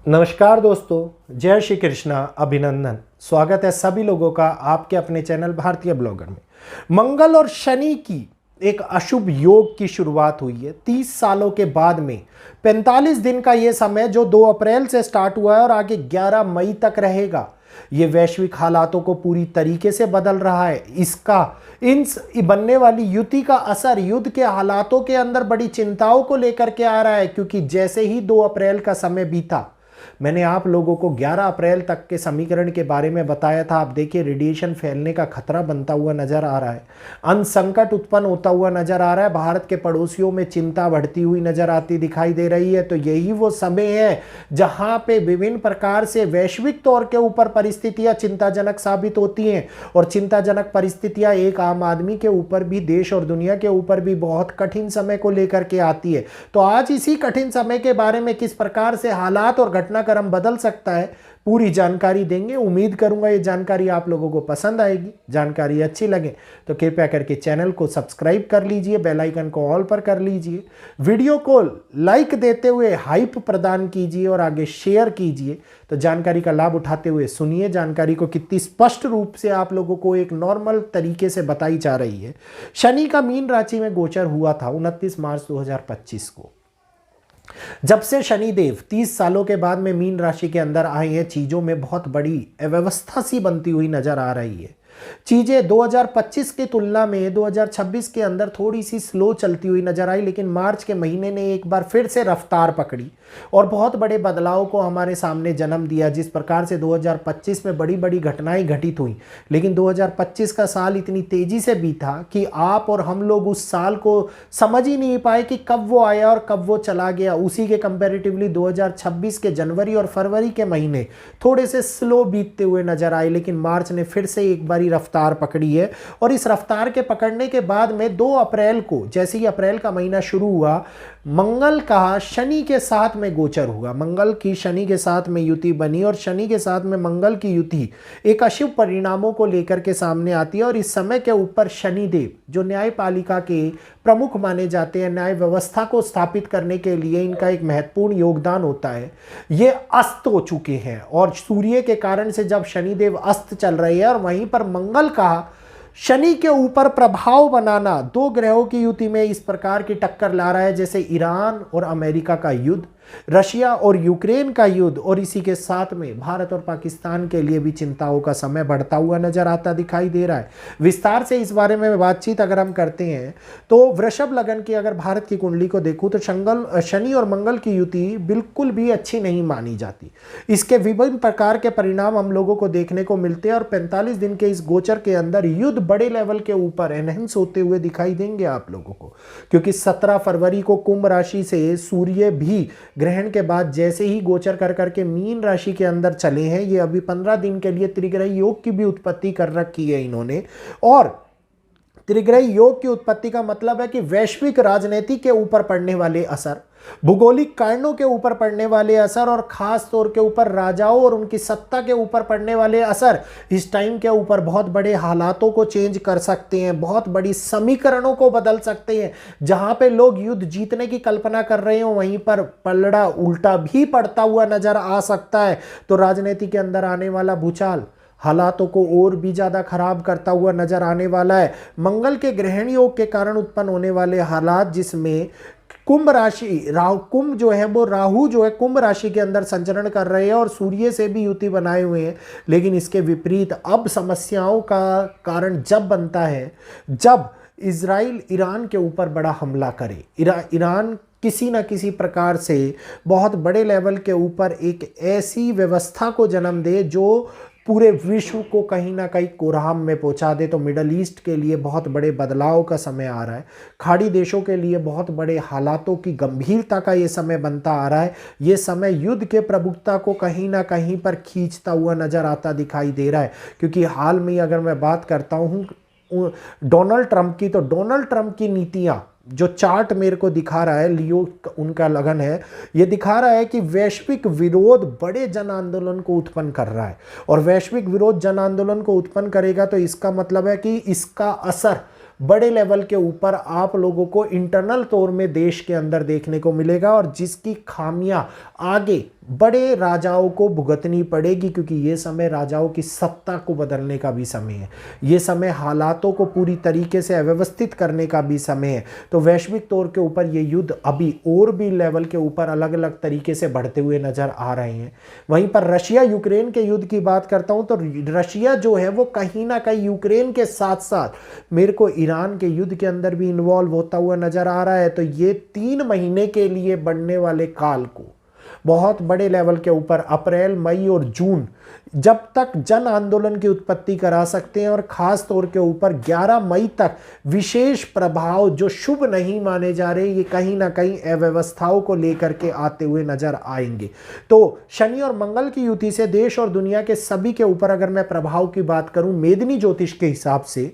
नमस्कार दोस्तों, जय श्री कृष्णा, अभिनंदन। स्वागत है सभी लोगों का आपके अपने चैनल भारतीय ब्लॉगर में। मंगल और शनि की एक अशुभ योग की शुरुआत हुई है 30 सालों के बाद में। 45 दिन का ये समय जो 2 अप्रैल से स्टार्ट हुआ है और आगे 11 मई तक रहेगा, ये वैश्विक हालातों को पूरी तरीके से बदल रहा है। इसका इन बनने वाली युति का असर युद्ध के हालातों के अंदर बड़ी चिंताओं को लेकर के आ रहा है, क्योंकि जैसे ही 2 अप्रैल का समय बीता, मैंने आप लोगों को 11 अप्रैल तक के समीकरण के बारे में बताया था। आप देखिए, रेडिएशन फैलने का खतरा बनता हुआ नजर आ रहा है, अन्न संकट उत्पन्न होता हुआ नजर आ रहा है, भारत के पड़ोसियों में चिंता बढ़ती हुई नजर आती दिखाई दे रही है। तो यही वो समय है जहां पे विभिन्न प्रकार से वैश्विक तौर के ऊपर परिस्थितियां चिंताजनक साबित होती हैं, और चिंताजनक परिस्थितियां एक आम आदमी के ऊपर भी, देश और दुनिया के ऊपर भी बहुत कठिन समय को लेकर के आती है। तो आज इसी कठिन समय के बारे में किस प्रकार से हालात और घटनाक्रम बदल सकता है, पूरी जानकारी देंगे। उम्मीद करूंगा ये जानकारी आप लोगों को पसंद आएगी। जानकारी अच्छी लगे तो कृपया करके चैनल को सब्सक्राइब कर लीजिए, बेल आइकन को ऑल पर कर लीजिए, वीडियो को लाइक देते हुए हाइप प्रदान कीजिए और आगे शेयर कीजिए। तो जानकारी का लाभ उठाते हुए सुनिए जानकारी को कितनी स्पष्ट रूप से आप लोगों को एक नॉर्मल तरीके से बताई जा रही है। शनि का मीन राशि में गोचर हुआ था 29 मार्च 2025 को। जब से शनिदेव 30 सालों के बाद में मीन राशि के अंदर आए हैं, चीजों में बहुत बड़ी अव्यवस्था सी बनती हुई नजर आ रही है। चीजें 2025 की तुलना में 2026 के अंदर थोड़ी सी स्लो चलती हुई नजर आई, लेकिन मार्च के महीने ने एक बार फिर से रफ्तार पकड़ी और बहुत बड़े बदलाव को हमारे सामने जन्म दिया। जिस प्रकार से 2025 में बड़ी बड़ी घटनाएं घटित हुई, लेकिन 2025 का साल इतनी तेजी से बीता कि आप और हम लोग उस साल को समझ ही नहीं पाए कि कब वो आया और कब वो चला गया। उसी के कंपैरेटिवली 2026 के जनवरी और फरवरी के महीने थोड़े से स्लो बीतते हुए नजर आए, लेकिन मार्च ने फिर से एक बारी रफ्तार पकड़ी है। और इस रफ्तार के पकड़ने के बाद में 2 अप्रैल को, जैसे ही अप्रैल का महीना शुरू हुआ, मंगल का शनि के साथ में गोचर हुआ। मंगल की शनि के साथ में युति बनी और शनि के साथ में मंगल की युति एक अशुभ परिणामों को लेकर के सामने आती है। और इस समय के ऊपर शनिदेव, जो न्यायपालिका के प्रमुख माने जाते हैं, न्याय व्यवस्था को स्थापित करने के लिए इनका एक महत्वपूर्ण योगदान होता है, ये अस्त हो चुके हैं। और सूर्य के कारण से जब शनिदेव अस्त चल रहे हैं और वहीं पर मंगल का शनि के ऊपर प्रभाव बनाना 2 ग्रहों की युति में इस प्रकार की टक्कर ला रहा है, जैसे ईरान और अमेरिका का युद्ध, रशिया और यूक्रेन का युद्ध, और इसी के साथ में भारत और पाकिस्तान के लिए भी चिंताओं का समय बढ़ता हुआ नजर आता दिखाई दे रहा है। विस्तार से इस बारे में बातचीत अगर हम करते हैं तो वृषभ लगन की अगर भारत की कुंडली को देखूं तो शनि और मंगल की युति बिल्कुल भी अच्छी नहीं मानी जाती। इसके विभिन्न प्रकार के परिणाम हम लोगों को देखने को मिलते हैं और 45 दिन के इस गोचर के अंदर युद्ध बड़े लेवल के ऊपर एनहेंस होते हुए दिखाई देंगे आप लोगों को, क्योंकि 17 फरवरी को कुंभ राशि से सूर्य भी ग्रहण के बाद जैसे ही गोचर कर करके मीन राशि के अंदर चले हैं, ये अभी 15 दिन के लिए त्रिग्रही योग की भी उत्पत्ति कर रखी है इन्होंने। और त्रिग्रही योग की उत्पत्ति का मतलब है कि वैश्विक राजनीति के ऊपर पड़ने वाले असर, भूगोलिक कारणों के ऊपर पड़ने वाले असर और खास तौर के ऊपर राजाओं और उनकी सत्ता के ऊपर पड़ने वाले असर इस टाइम के ऊपर बहुत बड़े हालातों को चेंज कर सकते हैं, बहुत बड़ी समीकरणों को बदल सकते हैं। जहां पे लोग युद्ध जीतने की कल्पना कर रहे हो, वहीं पर पलड़ा उल्टा भी पड़ता हुआ नजर आ सकता है। तो राजनीति के अंदर आने वाला भूचाल हालातों को और भी ज्यादा खराब करता हुआ नजर आने वाला है। मंगल के ग्रहण योग के कारण उत्पन्न होने वाले हालात, जिसमें कुंभ राशि कुंभ जो है वो राहु जो है कुंभ राशि के अंदर संचरण कर रहे हैं और सूर्य से भी युति बनाए हुए हैं। लेकिन इसके विपरीत अब समस्याओं का कारण जब बनता है जब इजराइल ईरान के ऊपर बड़ा हमला करे। ईरान किसी न किसी प्रकार से बहुत बड़े लेवल के ऊपर एक ऐसी व्यवस्था को जन्म दे जो पूरे विश्व को कहीं ना कहीं कोराम में पहुंचा दे। तो मिडल ईस्ट के लिए बहुत बड़े बदलाव का समय आ रहा है, खाड़ी देशों के लिए बहुत बड़े हालातों की गंभीरता का ये समय बनता आ रहा है। ये समय युद्ध के प्रभुत्ता को कहीं ना कहीं पर खींचता हुआ नजर आता दिखाई दे रहा है। क्योंकि हाल में अगर मैं बात करता हूँ डोनाल्ड ट्रंप की, तो डोनाल्ड ट्रंप की नीतियां, जो चार्ट मेरे को दिखा रहा है, लियो उनका लगन है, ये दिखा रहा है कि वैश्विक विरोध बड़े जन आंदोलन को उत्पन्न कर रहा है। और वैश्विक विरोध जन आंदोलन को उत्पन्न करेगा तो इसका मतलब है कि इसका असर बड़े लेवल के ऊपर आप लोगों को इंटरनल तौर में देश के अंदर देखने को मिलेगा, और जिसकी खामियां आगे बड़े राजाओं को भुगतनी पड़ेगी, क्योंकि ये समय राजाओं की सत्ता को बदलने का भी समय है, ये समय हालातों को पूरी तरीके से अव्यवस्थित करने का भी समय है। तो वैश्विक तौर के ऊपर ये युद्ध अभी और भी लेवल के ऊपर अलग अलग तरीके से बढ़ते हुए नजर आ रहे हैं। वहीं पर रशिया यूक्रेन के युद्ध की बात करता हूं तो रशिया जो है वो कहीं ना कहीं यूक्रेन के साथ साथ मेरे को ईरान के युद्ध के अंदर भी इन्वॉल्व होता हुआ नजर आ रहा है। तो ये 3 महीने के लिए बढ़ने वाले काल को बहुत बड़े लेवल के ऊपर अप्रैल, मई और जून जब तक जन आंदोलन की उत्पत्ति करा सकते हैं, और खास तौर के ऊपर 11 मई तक विशेष प्रभाव जो शुभ नहीं माने जा रहे, ये कहीं ना कहीं अव्यवस्थाओं को लेकर के आते हुए नजर आएंगे। तो शनि और मंगल की युति से देश और दुनिया के सभी के ऊपर अगर मैं प्रभाव की बात करूं मेदिनी ज्योतिष के हिसाब से,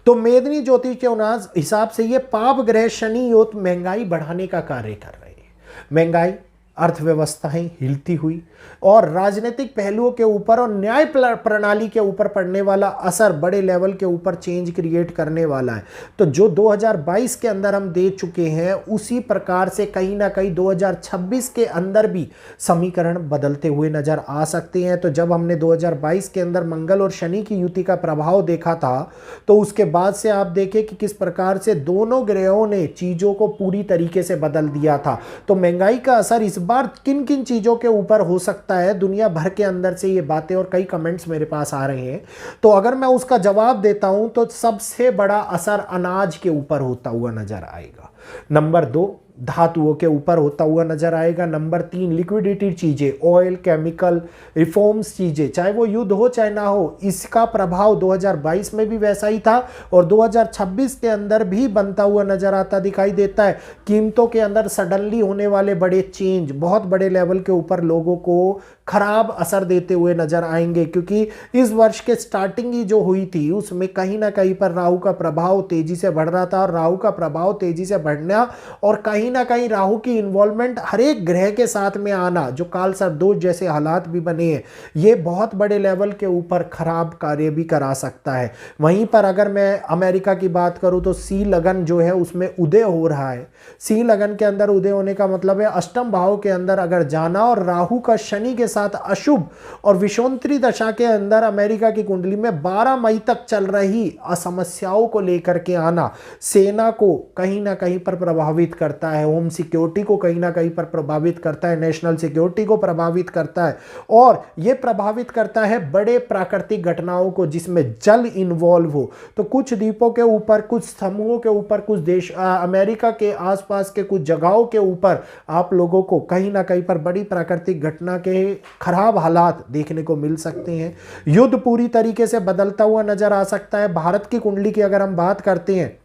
तो मेदिनी ज्योतिष के हिसाब से ये पाप ग्रह शनि योग महंगाई बढ़ाने का कार्य कर रहे हैं। महंगाई, अर्थव्यवस्थाएं हिलती हुई, और राजनीतिक पहलुओं के ऊपर और न्याय प्रणाली के ऊपर पड़ने वाला असर बड़े लेवल के ऊपर चेंज क्रिएट करने वाला है। तो जो 2022 के अंदर हम दे चुके हैं उसी प्रकार से कहीं ना कहीं 2026 के अंदर भी समीकरण बदलते हुए नजर आ सकते हैं। तो जब हमने 2022 के अंदर मंगल और शनि की युति का प्रभाव देखा था, तो उसके बाद से आप देखें कि किस प्रकार से दोनों ग्रहों ने चीजों को पूरी तरीके से बदल दिया था। तो महंगाई का असर इस बार किन किन चीजों के ऊपर हो सकता है, दुनिया भर के अंदर से ये बातें और कई कमेंट्स मेरे पास आ रहे हैं। तो अगर मैं उसका जवाब देता हूं तो सबसे बड़ा असर अनाज के ऊपर होता हुआ नजर आएगा। नंबर 2 धातुओं के ऊपर होता हुआ नजर आएगा। नंबर 3 लिक्विडिटी चीजें, ऑयल, केमिकल, रिफॉर्म्स चीजें, चाहे वो युद्ध हो चाहे ना हो, इसका प्रभाव 2022 में भी वैसा ही था और 2026 के अंदर भी बनता हुआ नजर आता दिखाई देता है। कीमतों के अंदर सडनली होने वाले बड़े चेंज बहुत बड़े लेवल के ऊपर लोगों को खराब असर देते हुए नजर आएंगे, क्योंकि इस वर्ष के स्टार्टिंग ही जो हुई थी उसमें कहीं ना कहीं पर राहु का प्रभाव तेजी से बढ़ रहा था, और राहु का प्रभाव तेजी से बढ़ना और कहीं ना कहीं राहु की इन्वॉल्वमेंट हर एक ग्रह के साथ में आना, जो काल सर्पदोष जैसे हालात भी बने हैं, ये बहुत बड़े लेवल के ऊपर खराब कार्य भी करा सकता है। वहीं पर अगर मैं अमेरिका की बात करूं तो सी लगन जो है उसमें उदय हो रहा है। सी लगन के अंदर उदय होने का मतलब है अष्टम भाव के अंदर अगर जाना, और राहु का शनि के साथ अशुभ और विषोंतरी दशा के अंदर अमेरिका की कुंडली में 12 मई तक चल रही असमस्याओं को लेकर के आना सेना को कहीं ना कहीं पर प्रभावित करता है, होम सिक्योरिटी को कहीं ना कहीं पर प्रभावित करता है, नेशनल सिक्योरिटी को प्रभावित करता है, और यह प्रभावित करता है बड़े प्राकृतिक घटनाओं को जिसमें जल इन्वॉल्व हो। तो कुछ द्वीपों के ऊपर, कुछ समूहों के ऊपर, कुछ देश अमेरिका के आसपास के कुछ जगहों के ऊपर आप लोगों को कहीं ना कहीं पर बड़ी प्राकृतिक घटना के खराब हालात देखने को मिल सकते हैं। युद्ध पूरी तरीके से बदलता हुआ नजर आ सकता है। भारत की कुंडली की अगर हम बात करते हैं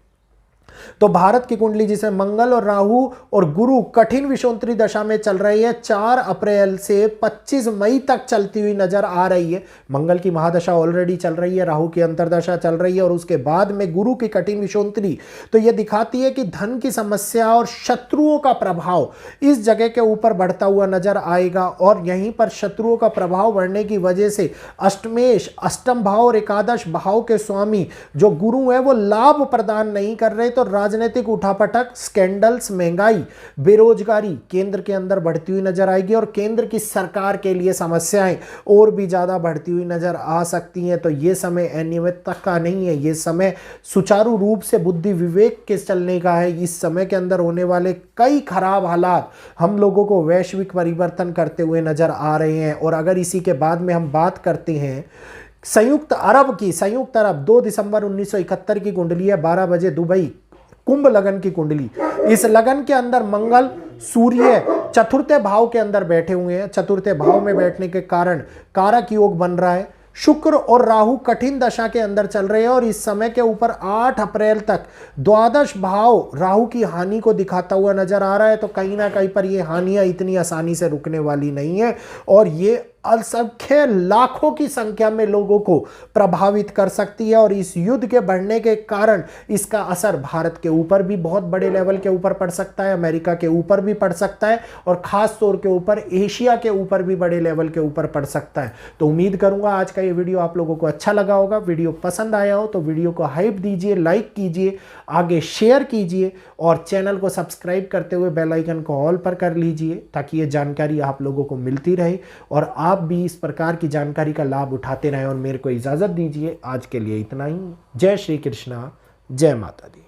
तो भारत की कुंडली जिसे मंगल और राहु और गुरु कठिन विषोंतरी दशा में चल रही है, 4 अप्रैल से 25 मई तक चलती हुई नजर आ रही है। मंगल की महादशा ऑलरेडी चल रही है, राहु की अंतरदशा चल रही है, और उसके बाद में गुरु की कठिन विषोंतरी। तो यह दिखाती है कि धन की समस्या और शत्रुओं का प्रभाव इस जगह के ऊपर बढ़ता हुआ नजर आएगा, और यहीं पर शत्रुओं का प्रभाव बढ़ने की वजह से अष्टमेश, अष्टम भाव और एकादश भाव के स्वामी जो गुरु है वो लाभ प्रदान नहीं कर रहे। तो राजनीतिक उठापटक, स्कैंडल्स, महंगाई, बेरोजगारी केंद्र के अंदर बढ़ती हुई नजर आएगी, और केंद्र की सरकार के लिए समस्याएं और भी ज्यादा बढ़ती हुई नजर आ सकती हैं। तो ये समय अनियमितता का नहीं है, ये समय सुचारू रूप से बुद्धि विवेक के चलने का है। इस समय के अंदर होने वाले कई खराब हालात हम लोगों को वैश्विक परिवर्तन करते हुए नजर आ रहे हैं। और अगर इसी के बाद में हम बात करते हैं संयुक्त अरब की, संयुक्त अरब 2 दिसंबर 1971 की कुंडली है, 12 बजे दुबई, कुंभ लगन की कुंडली। इस लगन के अंदर मंगल, सूर्य चतुर्थ भाव के अंदर बैठे हुए हैं। चतुर्थ भाव में बैठने के कारण कारक योग बन रहा है। शुक्र और राहु कठिन दशा के अंदर चल रहे हैं, और इस समय के ऊपर 8 अप्रैल तक द्वादश भाव राहु की हानि को दिखाता हुआ नजर आ रहा है। तो कहीं ना कहीं पर ये हानियां इतनी आसानी से रुकने वाली नहीं है, और ये असंख्य लाखों की संख्या में लोगों को प्रभावित कर सकती है और इस युद्ध के बढ़ने के कारण इसका असर भारत के ऊपर भी बहुत बड़े लेवल के ऊपर पड़ सकता है, अमेरिका के ऊपर भी पड़ सकता है और खास तौर के ऊपर एशिया के ऊपर भी बड़े लेवल के ऊपर पड़ सकता है। तो उम्मीद करूंगा आज का ये वीडियो आप लोगों को अच्छा लगा होगा। वीडियो पसंद आया हो तो वीडियो को हाइप दीजिए, लाइक कीजिए, आगे शेयर कीजिए और चैनल को सब्सक्राइब करते हुए बेल आइकन को ऑल पर कर लीजिए ताकि ये जानकारी आप लोगों को मिलती रहे और आप भी इस प्रकार की जानकारी का लाभ उठाते रहें। और मेरे को इजाज़त दीजिए, आज के लिए इतना ही। जय श्री कृष्णा, जय माता दी।